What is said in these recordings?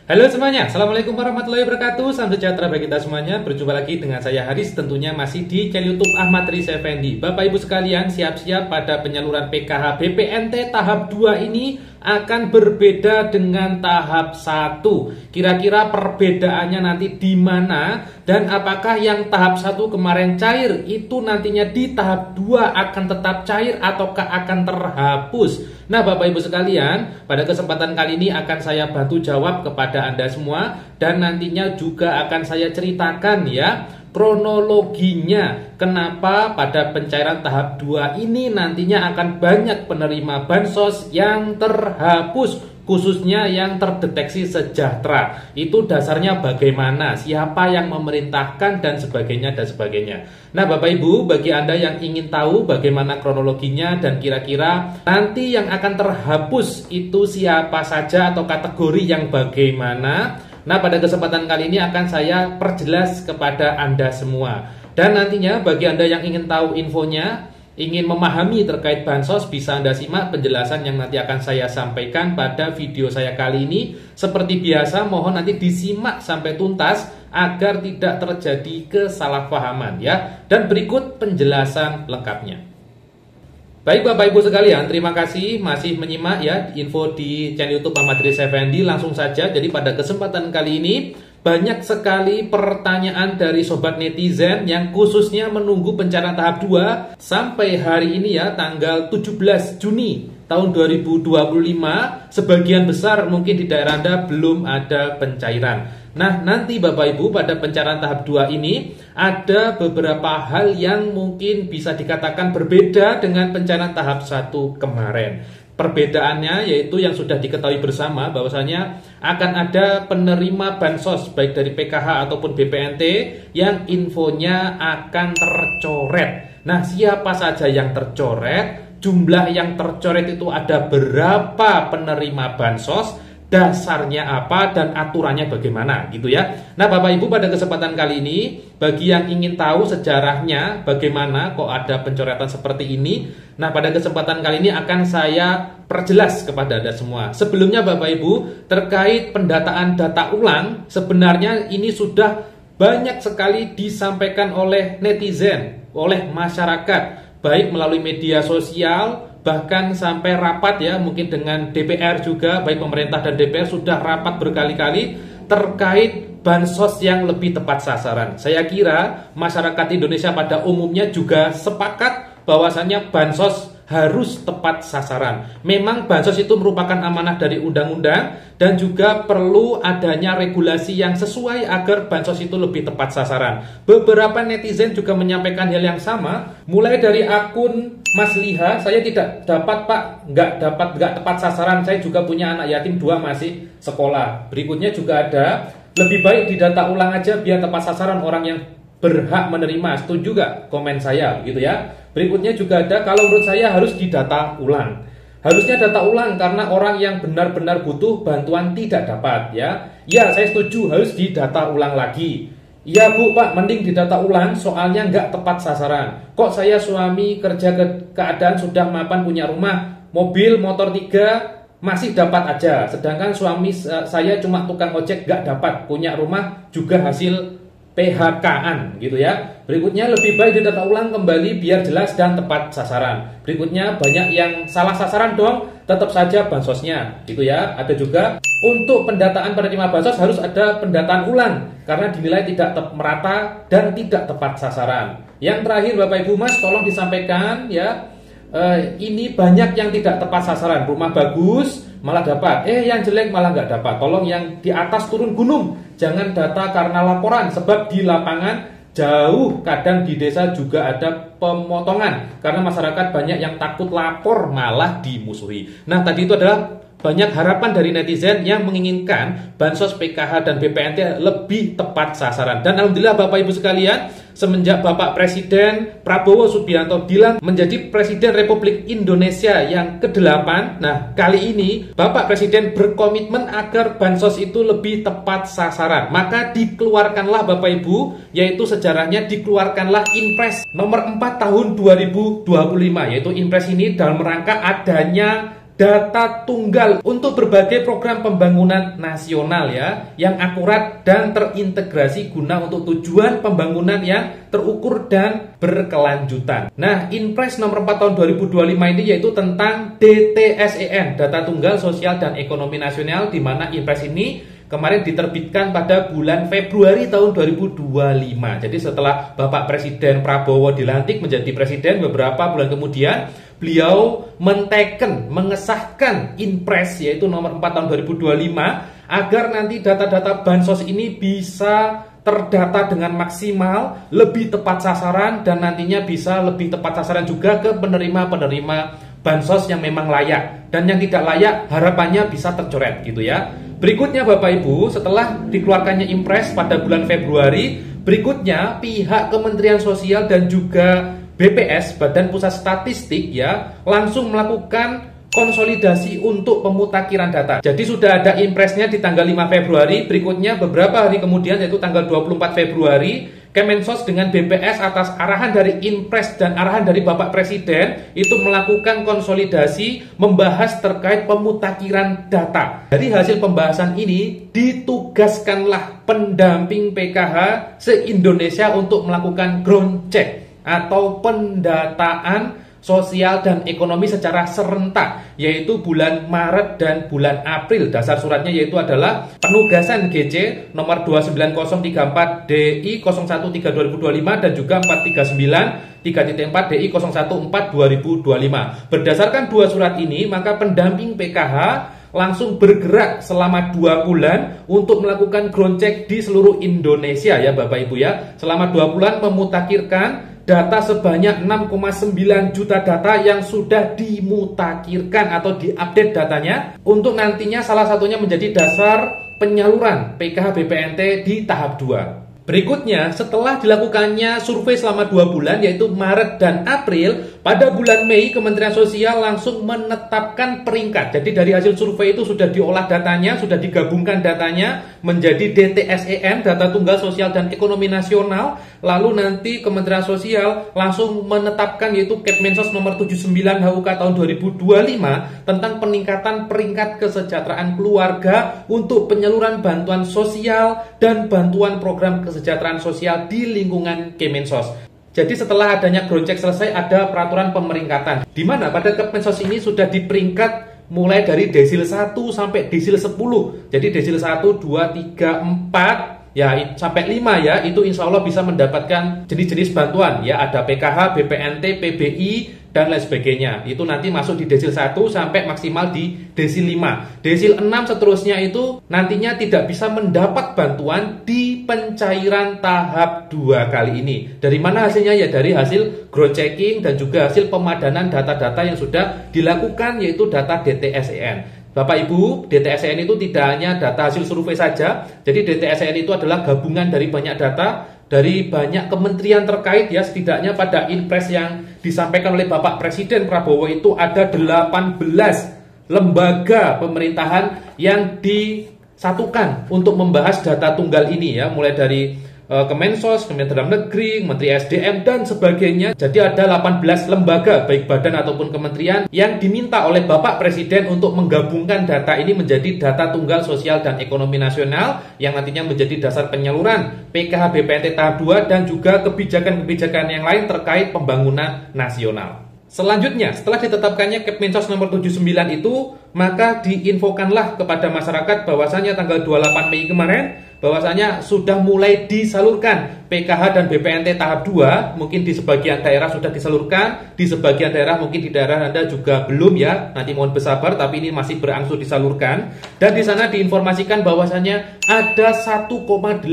Halo semuanya, Assalamualaikum warahmatullahi wabarakatuh. Salam sejahtera bagi kita semuanya. Berjumpa lagi dengan saya Haris, tentunya masih di channel YouTube Ahmad Riza Effendi. Bapak Ibu sekalian, siap-siap pada penyaluran PKH BPNT tahap 2 ini akan berbeda dengan tahap 1. Kira-kira perbedaannya nanti di mana, dan apakah yang tahap 1 kemarin cair itu nantinya di tahap 2 akan tetap cair ataukah akan terhapus? Nah, Bapak Ibu sekalian, pada kesempatan kali ini akan saya bantu jawab kepada Anda semua, dan nantinya juga akan saya ceritakan ya kronologinya kenapa pada pencairan tahap 2 ini nantinya akan banyak penerima bansos yang terhapus, khususnya yang terdeteksi sejahtera. Itu dasarnya bagaimana, siapa yang memerintahkan, dan sebagainya dan sebagainya. Nah, Bapak Ibu, bagi Anda yang ingin tahu bagaimana kronologinya dan kira-kira nanti yang akan terhapus itu siapa saja atau kategori yang bagaimana, nah, pada kesempatan kali ini akan saya perjelas kepada Anda semua. Dan nantinya bagi Anda yang ingin tahu infonya, ingin memahami terkait bansos, bisa Anda simak penjelasan yang nanti akan saya sampaikan pada video saya kali ini. Seperti biasa, mohon nanti disimak sampai tuntas agar tidak terjadi kesalahpahaman ya. Dan berikut penjelasan lengkapnya. Baik Bapak Ibu sekalian, terima kasih masih menyimak ya info di channel YouTube Ahmad Riza Effendi. Langsung saja, jadi pada kesempatan kali ini banyak sekali pertanyaan dari sobat netizen yang khususnya menunggu pencairan tahap 2 sampai hari ini ya, tanggal 17 Juni tahun 2025. Sebagian besar mungkin di daerah Anda belum ada pencairan. Nah, nanti Bapak Ibu pada pencairan tahap 2 ini ada beberapa hal yang mungkin bisa dikatakan berbeda dengan pencairan tahap 1 kemarin. Perbedaannya yaitu yang sudah diketahui bersama bahwasanya akan ada penerima bansos baik dari PKH ataupun BPNT yang infonya akan tercoret. Nah, siapa saja yang tercoret, jumlah yang tercoret itu ada berapa penerima bansos, dasarnya apa, dan aturannya bagaimana gitu ya. Nah, Bapak Ibu, pada kesempatan kali ini bagi yang ingin tahu sejarahnya bagaimana kok ada pencoretan seperti ini, nah pada kesempatan kali ini akan saya perjelas kepada Anda semua. Sebelumnya Bapak Ibu, terkait pendataan data ulang, sebenarnya ini sudah banyak sekali disampaikan oleh netizen, oleh masyarakat, baik melalui media sosial, bahkan sampai rapat ya, mungkin dengan DPR juga, baik pemerintah dan DPR sudah rapat berkali-kali terkait bansos yang lebih tepat sasaran. Saya kira masyarakat Indonesia pada umumnya juga sepakat bahwasannya bansos harus tepat sasaran. Memang bansos itu merupakan amanah dari undang-undang dan juga perlu adanya regulasi yang sesuai agar bansos itu lebih tepat sasaran. Beberapa netizen juga menyampaikan hal yang sama, mulai dari akun Mas Liha, saya tidak dapat Pak, nggak tepat sasaran, saya juga punya anak yatim 2 masih sekolah. Berikutnya juga ada, lebih baik didata ulang aja biar tepat sasaran orang yang berhak menerima. Setuju juga komen saya gitu ya. Berikutnya juga ada, kalau menurut saya harus didata ulang. Harusnya data ulang karena orang yang benar-benar butuh bantuan tidak dapat ya. Ya, saya setuju harus didata ulang lagi. Ya Bu, Pak, mending didata ulang soalnya nggak tepat sasaran. Kok saya suami kerja keadaan sudah mapan, punya rumah, mobil, motor 3 masih dapat aja. Sedangkan suami saya cuma tukang ojek, nggak dapat, punya rumah juga hasil PHK-an gitu ya. Berikutnya lebih baik didata ulang kembali biar jelas dan tepat sasaran. Berikutnya banyak yang salah sasaran dong, tetap saja bansosnya gitu ya. Ada juga untuk pendataan penerima bansos harus ada pendataan ulang karena dinilai tidak merata dan tidak tepat sasaran. Yang terakhir Bapak Ibu Mas, tolong disampaikan ya, ini banyak yang tidak tepat sasaran. Rumah bagus malah dapat, yang jelek malah nggak dapat. Tolong yang di atas turun gunung, jangan data karena laporan, sebab di lapangan jauh, kadang di desa juga ada pemotongan karena masyarakat banyak yang takut lapor malah dimusuhi. Nah, tadi itu adalah banyak harapan dari netizen yang menginginkan bansos PKH dan BPNT lebih tepat sasaran. Dan alhamdulillah Bapak Ibu sekalian, semenjak Bapak Presiden Prabowo Subianto Dilan menjadi Presiden Republik Indonesia yang ke-8, nah kali ini Bapak Presiden berkomitmen agar bansos itu lebih tepat sasaran. Maka dikeluarkanlah Bapak Ibu, yaitu sejarahnya dikeluarkanlah Inpres nomor 4 tahun 2025, yaitu Inpres ini dalam rangka adanya data tunggal untuk berbagai program pembangunan nasional ya, yang akurat dan terintegrasi guna untuk tujuan pembangunan yang terukur dan berkelanjutan. Nah, Inpres nomor 4 tahun 2025 ini yaitu tentang DTSEN, Data Tunggal Sosial dan Ekonomi Nasional, di mana Inpres ini kemarin diterbitkan pada bulan Februari tahun 2025. Jadi setelah Bapak Presiden Prabowo dilantik menjadi presiden, beberapa bulan kemudian beliau mengesahkan Inpres yaitu nomor 4 tahun 2025 agar nanti data-data bansos ini bisa terdata dengan maksimal, lebih tepat sasaran, dan nantinya bisa lebih tepat sasaran juga ke penerima-penerima bansos yang memang layak, dan yang tidak layak harapannya bisa tercoret gitu ya. Berikutnya Bapak Ibu, setelah dikeluarkannya Inpres pada bulan Februari, berikutnya pihak Kementerian Sosial dan juga BPS, Badan Pusat Statistik ya, langsung melakukan konsolidasi untuk pemutakhiran data. Jadi sudah ada Inpresnya di tanggal 5 Februari, berikutnya beberapa hari kemudian yaitu tanggal 24 Februari, Kemensos dengan BPS atas arahan dari Inpres dan arahan dari Bapak Presiden itu melakukan konsolidasi membahas terkait pemutakhiran data. Dari hasil pembahasan ini ditugaskanlah pendamping PKH se-Indonesia untuk melakukan ground check atau pendataan sosial dan ekonomi secara serentak, yaitu bulan Maret dan bulan April. Dasar suratnya yaitu adalah penugasan GC nomor 29034 DI 013 2025 dan juga 439 3.4 DI 014 2025. Berdasarkan dua surat ini, maka pendamping PKH langsung bergerak selama 2 bulan untuk melakukan ground check di seluruh Indonesia ya Bapak Ibu ya. Selama 2 bulan memutakhirkan data sebanyak 6,9 juta data yang sudah dimutakhirkan atau diupdate datanya untuk nantinya salah satunya menjadi dasar penyaluran PKH BPNT di tahap 2. Berikutnya, setelah dilakukannya survei selama 2 bulan yaitu Maret dan April, pada bulan Mei Kementerian Sosial langsung menetapkan peringkat. Jadi dari hasil survei itu sudah diolah datanya, sudah digabungkan datanya menjadi DTSEN, Data Tunggal Sosial dan Ekonomi Nasional. Lalu nanti Kementerian Sosial langsung menetapkan yaitu Kepmensos nomor 79 HUK tahun 2025 tentang peningkatan peringkat kesejahteraan keluarga untuk penyaluran bantuan sosial dan bantuan program kesejahteraan sosial di lingkungan Kemensos. Jadi setelah adanya ground check selesai ada peraturan pemeringkatan, di mana pada Kemensos ini sudah diperingkat mulai dari desil 1 sampai desil 10. Jadi desil 1, 2, 3, 4 ya sampai 5 ya, itu insya Allah bisa mendapatkan jenis-jenis bantuan ya, ada PKH, BPNT, PBI dan lain sebagainya. Itu nanti masuk di desil 1 sampai maksimal di desil 5. Desil 6 seterusnya itu nantinya tidak bisa mendapat bantuan di pencairan tahap 2 kali ini. Dari mana hasilnya? Ya dari hasil ground checking dan juga hasil pemadanan data-data yang sudah dilakukan yaitu data DTSEN. Bapak Ibu, DTSEN itu tidak hanya data hasil survei saja. Jadi DTSEN itu adalah gabungan dari banyak data dari banyak kementerian terkait ya. Setidaknya pada Inpres yang disampaikan oleh Bapak Presiden Prabowo itu ada 18 lembaga pemerintahan yang disatukan untuk membahas data tunggal ini ya, mulai dari Kemensos, Kementerian Dalam Negeri, Menteri SDM dan sebagainya. Jadi ada 18 lembaga baik badan ataupun kementerian yang diminta oleh Bapak Presiden untuk menggabungkan data ini menjadi data tunggal sosial dan ekonomi nasional yang nantinya menjadi dasar penyaluran PKH BPNT tahap 2 dan juga kebijakan-kebijakan yang lain terkait pembangunan nasional. Selanjutnya, setelah ditetapkannya Kepmensos nomor 79 itu, maka diinfokanlah kepada masyarakat bahwasanya tanggal 28 Mei kemarin bahwasanya sudah mulai disalurkan PKH dan BPNT tahap 2. Mungkin di sebagian daerah sudah disalurkan, di sebagian daerah mungkin di daerah Anda juga belum ya. Nanti mohon bersabar, tapi ini masih berangsur disalurkan. Dan di sana diinformasikan bahwasanya ada 1,8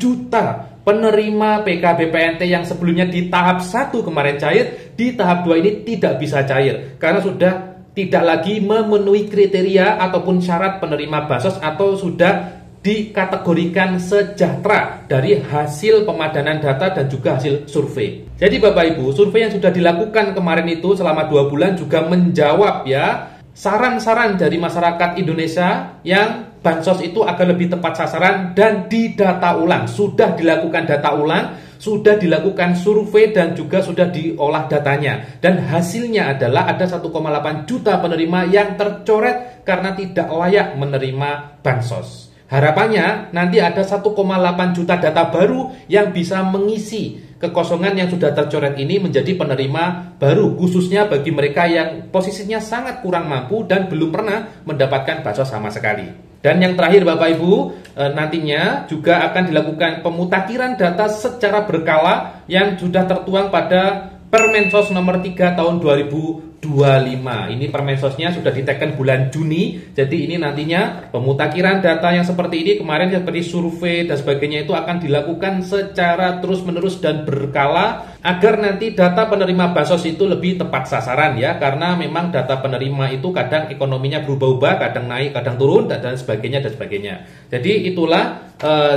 juta penerima PKH BPNT yang sebelumnya di tahap 1 kemarin cair, di tahap 2 ini tidak bisa cair karena sudah tidak lagi memenuhi kriteria ataupun syarat penerima bansos atau sudah dikategorikan sejahtera dari hasil pemadanan data dan juga hasil survei. Jadi Bapak Ibu, survei yang sudah dilakukan kemarin itu selama 2 bulan juga menjawab ya saran-saran dari masyarakat Indonesia yang bansos itu agar lebih tepat sasaran dan didata ulang. Sudah dilakukan data ulang, sudah dilakukan survei dan juga sudah diolah datanya. Dan hasilnya adalah ada 1,8 juta penerima yang tercoret karena tidak layak menerima bansos. Harapannya nanti ada 1,8 juta data baru yang bisa mengisi kekosongan yang sudah tercoret ini menjadi penerima baru, khususnya bagi mereka yang posisinya sangat kurang mampu dan belum pernah mendapatkan bansos sama sekali. Dan yang terakhir Bapak Ibu, nantinya juga akan dilakukan pemutakhiran data secara berkala yang sudah tertuang pada Permensos nomor 3 tahun 2025. Ini Permensosnya sudah diteken bulan Juni. Jadi ini nantinya pemutakhiran data yang seperti ini kemarin seperti survei dan sebagainya itu akan dilakukan secara terus-menerus dan berkala agar nanti data penerima bansos itu lebih tepat sasaran ya, karena memang data penerima itu kadang ekonominya berubah-ubah, kadang naik, kadang turun dan sebagainya dan sebagainya. Jadi itulah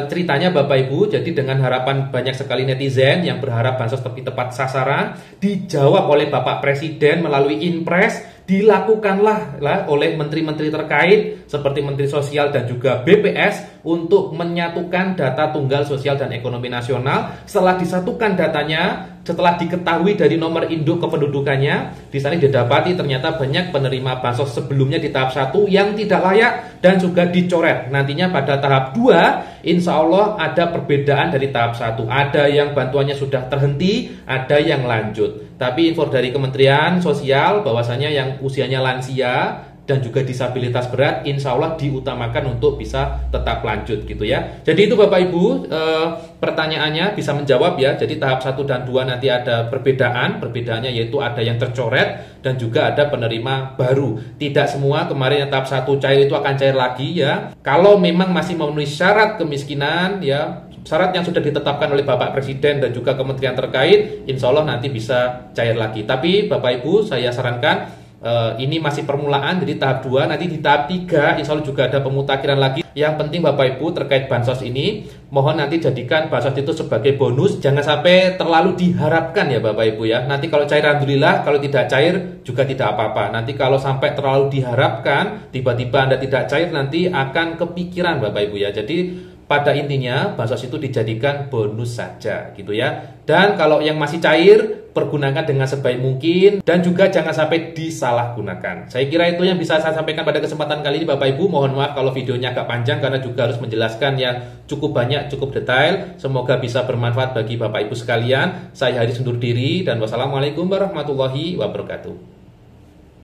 ceritanya Bapak Ibu. Jadi dengan harapan banyak sekali netizen yang berharap bansos lebih tepat sasaran dijawab oleh Bapak Presiden melalui Inpres, dilakukanlah oleh menteri-menteri terkait seperti Menteri Sosial dan juga BPS untuk menyatukan data tunggal sosial dan ekonomi nasional. Setelah disatukan datanya, setelah diketahui dari nomor induk kependudukannya, di sana didapati ternyata banyak penerima bansos sebelumnya di tahap 1 yang tidak layak dan juga dicoret. Nantinya pada tahap 2, insya Allah ada perbedaan dari tahap 1. Ada yang bantuannya sudah terhenti, ada yang lanjut. Tapi info dari Kementerian Sosial bahwasanya yang usianya lansia dan juga disabilitas berat insya Allah diutamakan untuk bisa tetap lanjut gitu ya. Jadi itu Bapak Ibu pertanyaannya bisa menjawab ya. Jadi tahap 1 dan 2 nanti ada perbedaannya yaitu ada yang tercoret dan juga ada penerima baru. Tidak semua kemarin yang tahap 1 cair itu akan cair lagi ya. Kalau memang masih memenuhi syarat kemiskinan ya, syarat yang sudah ditetapkan oleh Bapak Presiden dan juga kementerian terkait, insya Allah nanti bisa cair lagi. Tapi Bapak Ibu saya sarankan ini masih permulaan, jadi tahap 2, nanti di tahap 3 insya Allah juga ada pemutakhiran lagi. Yang penting Bapak Ibu terkait bansos ini, mohon nanti jadikan bansos itu sebagai bonus, jangan sampai terlalu diharapkan ya Bapak Ibu ya. Nanti kalau cair alhamdulillah, kalau tidak cair juga tidak apa-apa. Nanti kalau sampai terlalu diharapkan, tiba-tiba Anda tidak cair, nanti akan kepikiran Bapak Ibu ya. Jadi pada intinya bansos itu dijadikan bonus saja gitu ya. Dan kalau yang masih cair, pergunakan dengan sebaik mungkin dan juga jangan sampai disalahgunakan. Saya kira itu yang bisa saya sampaikan pada kesempatan kali ini Bapak Ibu. Mohon maaf kalau videonya agak panjang karena juga harus menjelaskan yang cukup banyak, cukup detail. Semoga bisa bermanfaat bagi Bapak Ibu sekalian. Saya Haris undur diri dan wassalamualaikum warahmatullahi wabarakatuh.